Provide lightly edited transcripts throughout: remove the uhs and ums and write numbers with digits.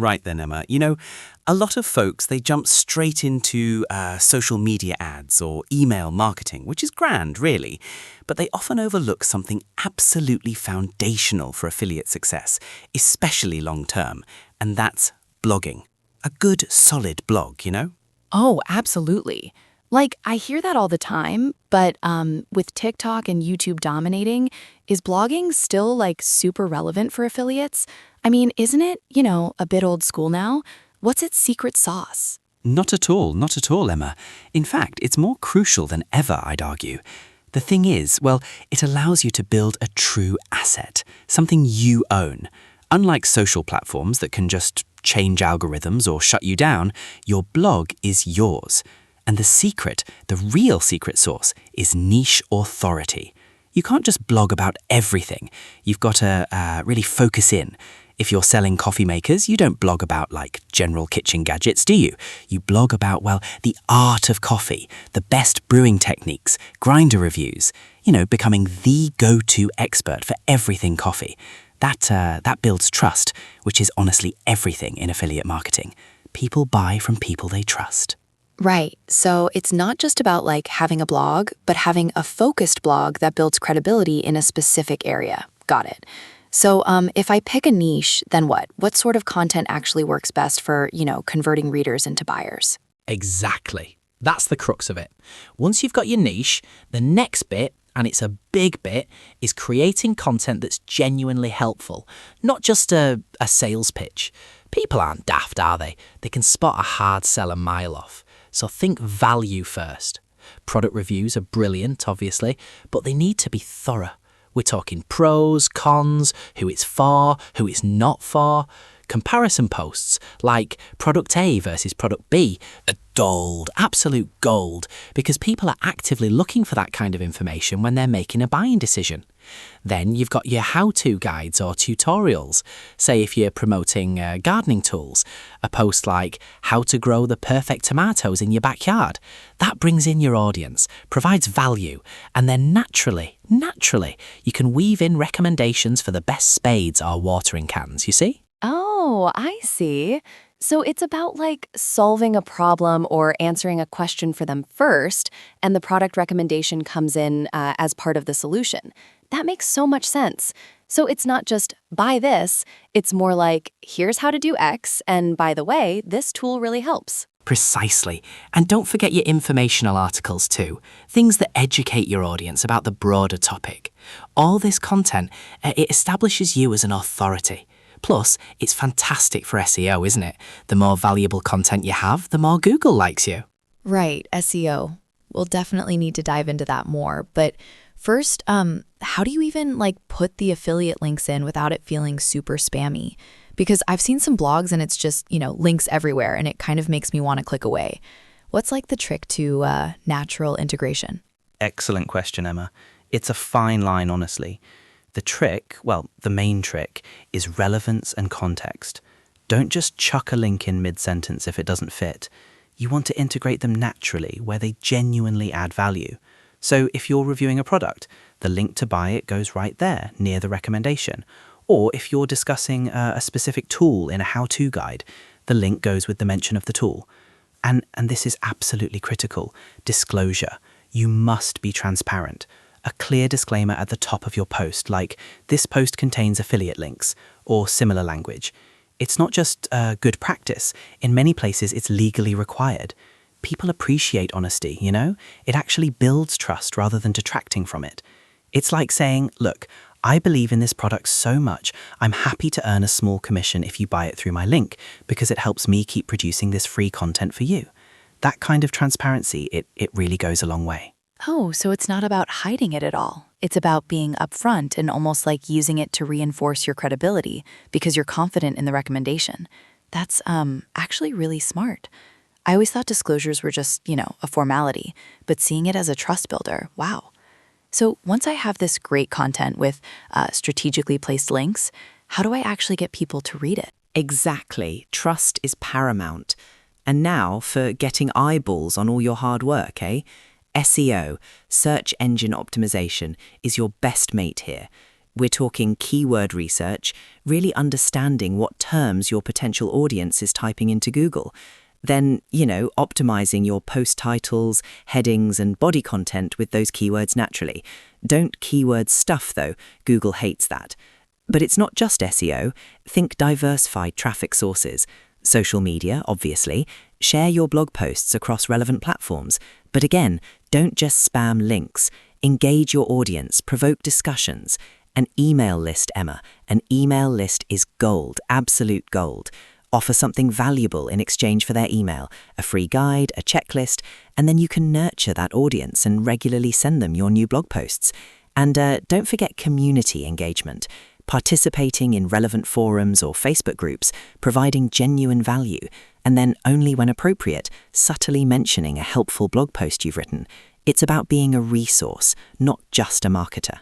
Right then, Emma. A lot of folks, they jump straight into social media ads or email marketing, which is grand, really. But they often overlook something absolutely foundational for affiliate success, especially long term, and that's blogging. A good, solid blog. Oh, absolutely. Like, I hear that all the time, but with TikTok and YouTube dominating, is blogging still super relevant for affiliates? I mean, isn't it, a bit old school now? What's its secret sauce? Not at all, not at all, Emma. In fact, it's more crucial than ever, I'd argue. The thing is, well, it allows you to build a true asset, something you own. Unlike social platforms that can just change algorithms or shut you down, your blog is yours. And the secret, the real secret sauce, is niche authority. You can't just blog about everything. You've got to really focus in. If you're selling coffee makers, you don't blog about general kitchen gadgets, do you? You blog about, the art of coffee, the best brewing techniques, grinder reviews, becoming the go-to expert for everything coffee. That builds trust, which is honestly everything in affiliate marketing. People buy from people they trust. Right. So it's not just about having a blog, but having a focused blog that builds credibility in a specific area. Got it. So if I pick a niche, then what? What sort of content actually works best for, converting readers into buyers? Exactly. That's the crux of it. Once you've got your niche, the next bit, and it's a big bit, is creating content that's genuinely helpful, not just a sales pitch. People aren't daft, are they? They can spot a hard sell a mile off. So think value first. Product reviews are brilliant, obviously, but they need to be thorough. We're talking pros, cons, who it's for, who it's not for. Comparison posts like product A versus product B are gold, absolute gold, because people are actively looking for that kind of information when they're making a buying decision. Then you've got your how-to guides or tutorials. Say if you're promoting gardening tools, a post like how to grow the perfect tomatoes in your backyard. That brings in your audience, provides value, and then naturally, you can weave in recommendations for the best spades or watering cans, you see? Oh, I see. So it's about solving a problem or answering a question for them first, and the product recommendation comes in as part of the solution. That makes so much sense. So it's not just buy this, it's more here's how to do X, and by the way, this tool really helps. Precisely. And don't forget your informational articles too. Things that educate your audience about the broader topic. All this content, it establishes you as an authority. Plus, it's fantastic for SEO, isn't it? The more valuable content you have, the more Google likes you. Right, SEO. We'll definitely need to dive into that more. But first, how do you even put the affiliate links in without it feeling super spammy? Because I've seen some blogs and it's just, links everywhere and it kind of makes me want to click away. What's the trick to natural integration? Excellent question, Emma. It's a fine line, honestly. The trick, the main trick, is relevance and context. Don't just chuck a link in mid-sentence if it doesn't fit. You want to integrate them naturally where they genuinely add value. So if you're reviewing a product, the link to buy it goes right there, near the recommendation. Or if you're discussing a specific tool in a how-to guide, the link goes with the mention of the tool. And this is absolutely critical. Disclosure. You must be transparent. A clear disclaimer at the top of your post, like, this post contains affiliate links, or similar language. It's not just good practice. In many places, it's legally required. People appreciate honesty, It actually builds trust rather than detracting from it. It's like saying, look, I believe in this product so much, I'm happy to earn a small commission if you buy it through my link, because it helps me keep producing this free content for you. That kind of transparency, it really goes a long way. Oh, so it's not about hiding it at all. It's about being upfront and almost using it to reinforce your credibility because you're confident in the recommendation. That's actually really smart. I always thought disclosures were just, a formality, but seeing it as a trust builder, wow. So once I have this great content with strategically placed links, how do I actually get people to read it? Exactly. Trust is paramount. And now for getting eyeballs on all your hard work, SEO, search engine optimization, is your best mate here. We're talking keyword research, really understanding what terms your potential audience is typing into Google. Then, optimizing your post titles, headings, and body content with those keywords naturally. Don't keyword stuff, though. Google hates that. But it's not just SEO. Think diversified traffic sources. Social media, obviously. Share your blog posts across relevant platforms. But again, don't just spam links. Engage your audience, provoke discussions. An email list, Emma. An email list is gold, absolute gold. Offer something valuable in exchange for their email, a free guide, a checklist, and then you can nurture that audience and regularly send them your new blog posts. And don't forget community engagement. Participating in relevant forums or Facebook groups, providing genuine value, and then only when appropriate, subtly mentioning a helpful blog post you've written. It's about being a resource, not just a marketer.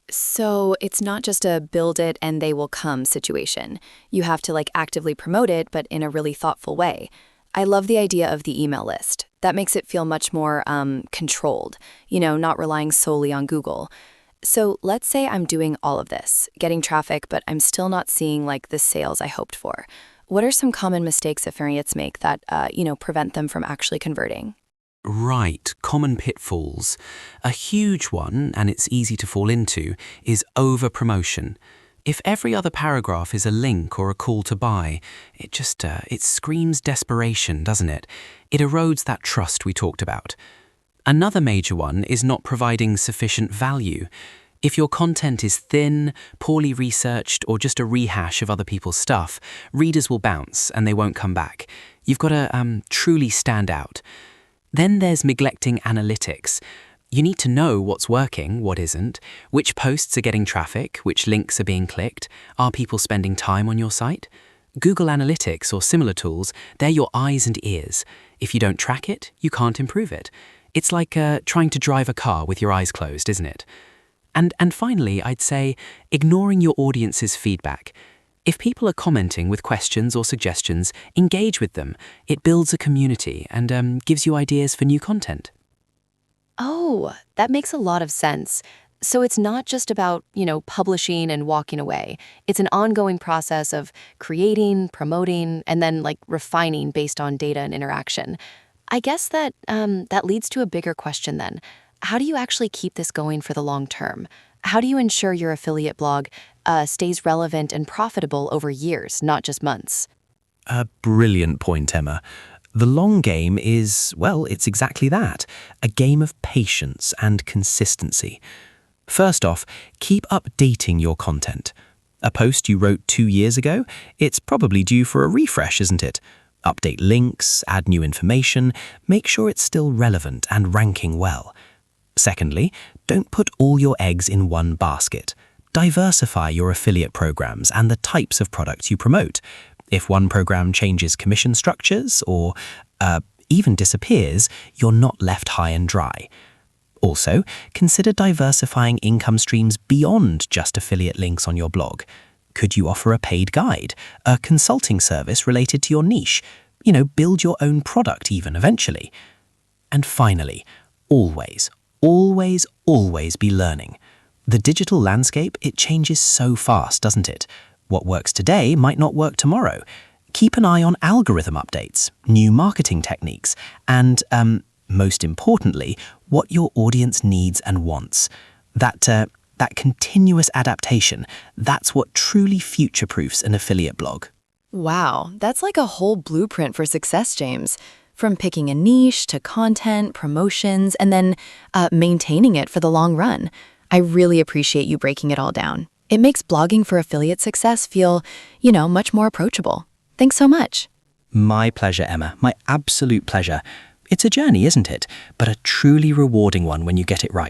So it's not just a build it and they will come situation. You have to actively promote it, but in a really thoughtful way. I love the idea of the email list. That makes it feel much more controlled, not relying solely on Google. So let's say I'm doing all of this, getting traffic, but I'm still not seeing the sales I hoped for. What are some common mistakes affiliates make that, prevent them from actually converting? Right, common pitfalls. A huge one, and it's easy to fall into, is over-promotion. If every other paragraph is a link or a call to buy, it screams desperation, doesn't it? It erodes that trust we talked about. Another major one is not providing sufficient value. If your content is thin, poorly researched, or just a rehash of other people's stuff, readers will bounce and they won't come back. You've got to truly stand out. Then there's neglecting analytics. You need to know what's working, what isn't, which posts are getting traffic, which links are being clicked, are people spending time on your site? Google Analytics or similar tools, they're your eyes and ears. If you don't track it, you can't improve it. It's like trying to drive a car with your eyes closed, isn't it? And finally, I'd say ignoring your audience's feedback. If people are commenting with questions or suggestions, engage with them. It builds a community and gives you ideas for new content. Oh, that makes a lot of sense. So it's not just about, publishing and walking away. It's an ongoing process of creating, promoting, and then refining based on data and interaction. I guess that leads to a bigger question then. How do you actually keep this going for the long term? How do you ensure your affiliate blog stays relevant and profitable over years, not just months? A brilliant point, Emma. The long game is, it's exactly that, a game of patience and consistency. First off, keep updating your content. A post you wrote 2 years ago, it's probably due for a refresh, isn't it? Update links, add new information, make sure it's still relevant and ranking well. Secondly, don't put all your eggs in one basket. Diversify your affiliate programs and the types of products you promote. If one program changes commission structures or even disappears, you're not left high and dry. Also, consider diversifying income streams beyond just affiliate links on your blog. Could you offer a paid guide, a consulting service related to your niche? Build your own product even eventually. And finally, always be learning. The digital landscape, it changes so fast, doesn't it? What works today might not work tomorrow. Keep an eye on algorithm updates, new marketing techniques, and, most importantly, what your audience needs and wants. That continuous adaptation, that's what truly future-proofs an affiliate blog. Wow, that's like a whole blueprint for success, James. From picking a niche to content, promotions, and then maintaining it for the long run. I really appreciate you breaking it all down. It makes blogging for affiliate success feel, much more approachable. Thanks so much. My pleasure, Emma. My absolute pleasure. It's a journey, isn't it? But a truly rewarding one when you get it right.